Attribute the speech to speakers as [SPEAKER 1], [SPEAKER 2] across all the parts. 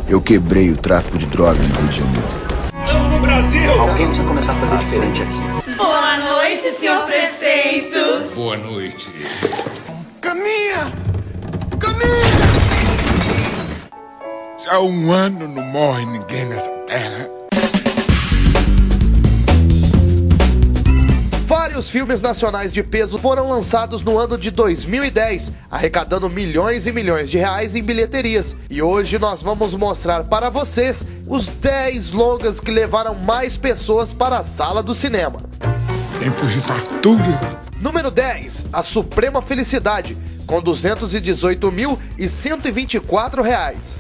[SPEAKER 1] Eu quebrei o tráfico de droga no Rio de Janeiro.
[SPEAKER 2] Estamos no Brasil!
[SPEAKER 3] Alguém precisa começar a fazer diferente aqui.
[SPEAKER 4] Boa noite, senhor prefeito.
[SPEAKER 2] Boa noite.
[SPEAKER 5] Caminha! Caminha! Já há 1 ano não morre ninguém nessa terra.
[SPEAKER 6] Vários filmes nacionais de peso foram lançados no ano de 2010, arrecadando milhões e milhões de reais em bilheterias. E hoje nós vamos mostrar para vocês os 10 longas que levaram mais pessoas para a sala do cinema.
[SPEAKER 5] Tempos de fartura.
[SPEAKER 6] Número 10, A Suprema Felicidade, com R$ 218.124.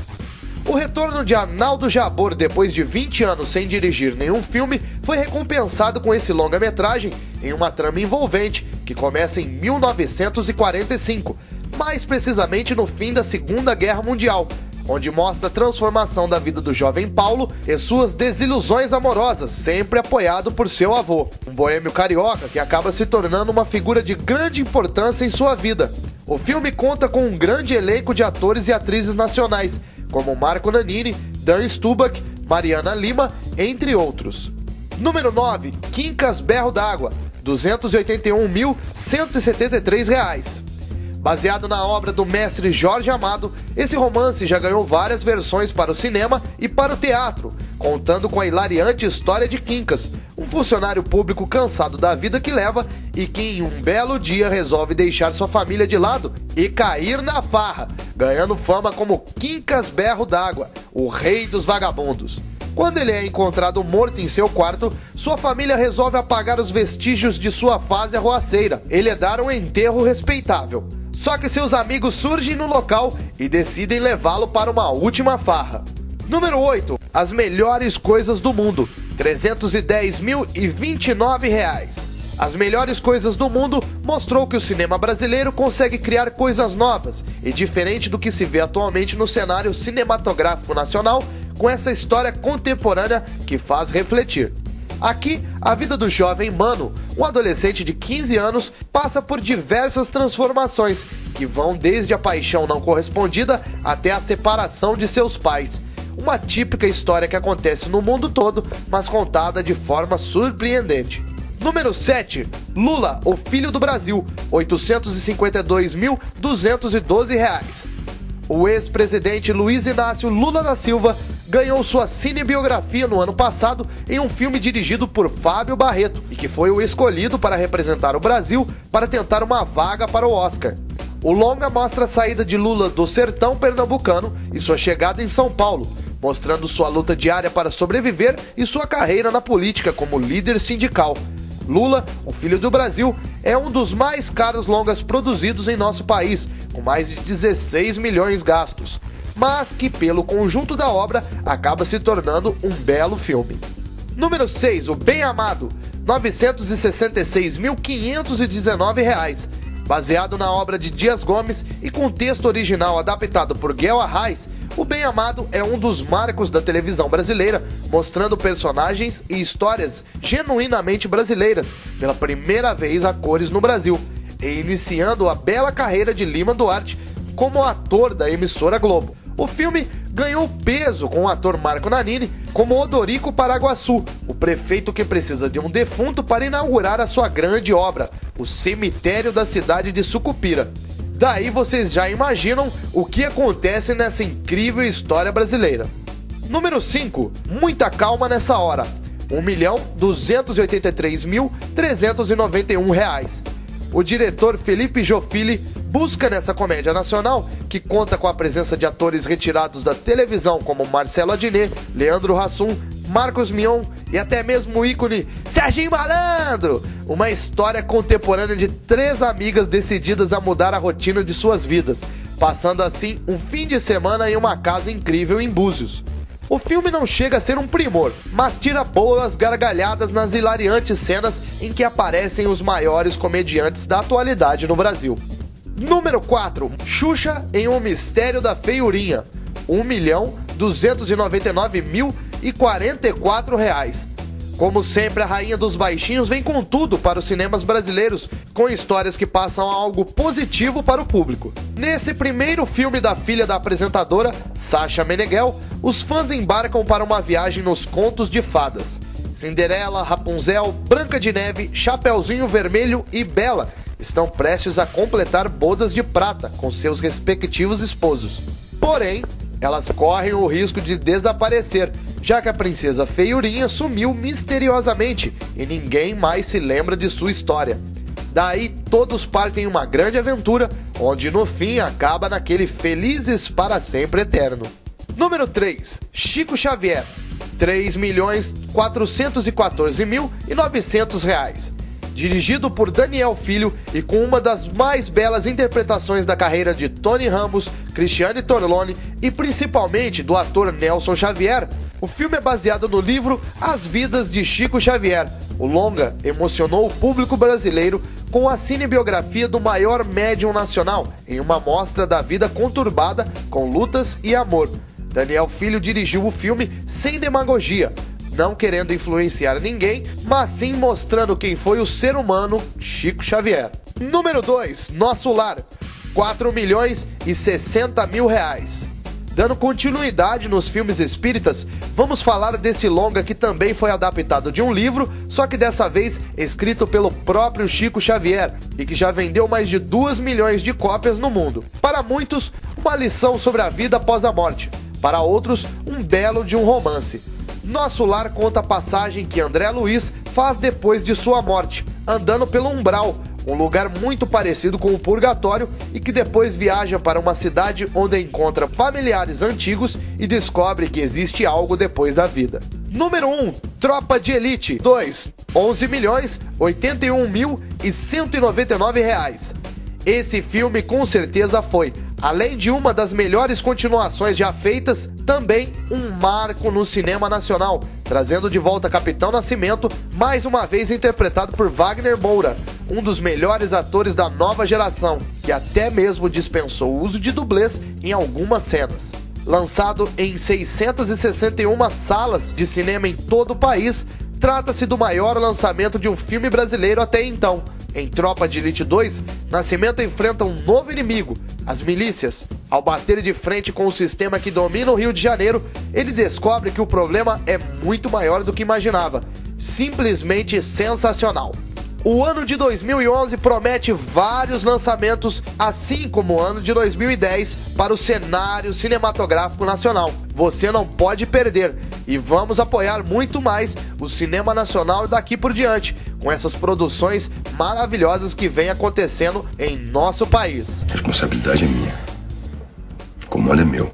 [SPEAKER 6] O retorno de Arnaldo Jabor depois de 20 anos sem dirigir nenhum filme foi recompensado com esse longa-metragem em uma trama envolvente que começa em 1945, mais precisamente no fim da Segunda Guerra Mundial, onde mostra a transformação da vida do jovem Paulo e suas desilusões amorosas, sempre apoiado por seu avô, um boêmio carioca que acaba se tornando uma figura de grande importância em sua vida. O filme conta com um grande elenco de atores e atrizes nacionais, como Marco Nanini, Dan Stubach, Mariana Lima, entre outros. Número 9, Quincas Berro d'Água, R$ 281.173. Baseado na obra do mestre Jorge Amado, esse romance já ganhou várias versões para o cinema e para o teatro, contando com a hilariante história de Quincas, um funcionário público cansado da vida que leva e que em um belo dia resolve deixar sua família de lado e cair na farra, ganhando fama como Quincas Berro d'Água, o rei dos vagabundos. Quando ele é encontrado morto em seu quarto, sua família resolve apagar os vestígios de sua fase arruaceira e lhe dar um enterro respeitável. Só que seus amigos surgem no local e decidem levá-lo para uma última farra. Número 8. As Melhores Coisas do Mundo, R$ 310.029. As Melhores Coisas do Mundo mostrou que o cinema brasileiro consegue criar coisas novas e diferente do que se vê atualmente no cenário cinematográfico nacional, com essa história contemporânea que faz refletir. Aqui, a vida do jovem Mano, um adolescente de 15 anos, passa por diversas transformações, que vão desde a paixão não correspondida até a separação de seus pais. Uma típica história que acontece no mundo todo, mas contada de forma surpreendente. Número 7. Lula, o Filho do Brasil, R$ 852.212. O ex-presidente Luiz Inácio Lula da Silva ganhou sua cinebiografia no ano passado em um filme dirigido por Fábio Barreto e que foi o escolhido para representar o Brasil para tentar uma vaga para o Oscar. O longa mostra a saída de Lula do sertão pernambucano e sua chegada em São Paulo, mostrando sua luta diária para sobreviver e sua carreira na política como líder sindical. Lula, o Filho do Brasil, é um dos mais caros longas produzidos em nosso país, com mais de 16 milhões gastos, mas que pelo conjunto da obra acaba se tornando um belo filme. Número 6, O Bem Amado, R$ 966.519. Baseado na obra de Dias Gomes e com texto original adaptado por Guel Arraes, O Bem Amado é um dos marcos da televisão brasileira, mostrando personagens e histórias genuinamente brasileiras, pela primeira vez a cores no Brasil, e iniciando a bela carreira de Lima Duarte como ator da emissora Globo. O filme ganhou peso com o ator Marco Nanini como Odorico Paraguaçu, o prefeito que precisa de um defunto para inaugurar a sua grande obra, o cemitério da cidade de Sucupira. Daí vocês já imaginam o que acontece nessa incrível história brasileira. Número 5. Muita Calma Nessa Hora, R$ 1.283.391. O diretor Felipe Jofili busca nessa comédia nacional, que conta com a presença de atores retirados da televisão como Marcelo Adnet, Leandro Hassum, Marcos Mion e até mesmo o ícone Serginho Malandro, uma história contemporânea de 3 amigas decididas a mudar a rotina de suas vidas, passando assim um fim de semana em uma casa incrível em Búzios. O filme não chega a ser um primor, mas tira boas gargalhadas nas hilariantes cenas em que aparecem os maiores comediantes da atualidade no Brasil. Número 4. Xuxa em O Mistério da Feiurinha, R$ 1.299.044. Como sempre, a Rainha dos Baixinhos vem com tudo para os cinemas brasileiros, com histórias que passam algo positivo para o público. Nesse primeiro filme da filha da apresentadora, Sasha Meneghel, os fãs embarcam para uma viagem nos contos de fadas. Cinderela, Rapunzel, Branca de Neve, Chapeuzinho Vermelho e Bela estão prestes a completar bodas de prata com seus respectivos esposos. Porém, elas correm o risco de desaparecer, já que a princesa Feiurinha sumiu misteriosamente e ninguém mais se lembra de sua história. Daí todos partem em uma grande aventura, onde no fim acaba naquele felizes para sempre eterno. Número 3. Chico Xavier, R$ 3.414.900. Dirigido por Daniel Filho e com uma das mais belas interpretações da carreira de Tony Ramos, Cristiane Torlone e principalmente do ator Nelson Xavier, o filme é baseado no livro As Vidas de Chico Xavier. O longa emocionou o público brasileiro com a cinebiografia do maior médium nacional em uma mostra da vida conturbada com lutas e amor. Daniel Filho dirigiu o filme sem demagogia, não querendo influenciar ninguém, mas sim mostrando quem foi o ser humano Chico Xavier. Número 2, Nosso Lar, R$ 4.060.000. Dando continuidade nos filmes espíritas, vamos falar desse longa que também foi adaptado de um livro, só que dessa vez escrito pelo próprio Chico Xavier e que já vendeu mais de 2 milhões de cópias no mundo. Para muitos, uma lição sobre a vida após a morte. Para outros, um belo de um romance. Nosso Lar conta a passagem que André Luiz faz depois de sua morte, andando pelo umbral, um lugar muito parecido com o purgatório, e que depois viaja para uma cidade onde encontra familiares antigos e descobre que existe algo depois da vida. Número 1. Tropa de Elite 2, R$ 11.081.199. Esse filme com certeza foi, além de uma das melhores continuações já feitas, também um marco no cinema nacional, trazendo de volta Capitão Nascimento, mais uma vez interpretado por Wagner Moura, um dos melhores atores da nova geração, que até mesmo dispensou o uso de dublês em algumas cenas. Lançado em 661 salas de cinema em todo o país, trata-se do maior lançamento de um filme brasileiro até então. Em Tropa de Elite 2, Nascimento enfrenta um novo inimigo, as milícias. Ao bater de frente com o sistema que domina o Rio de Janeiro, ele descobre que o problema é muito maior do que imaginava. Simplesmente sensacional. O ano de 2011 promete vários lançamentos, assim como o ano de 2010 para o cenário cinematográfico nacional. Você não pode perder e vamos apoiar muito mais o cinema nacional daqui por diante, com essas produções maravilhosas que vem acontecendo em nosso país.
[SPEAKER 1] A responsabilidade é minha. O comando é meu.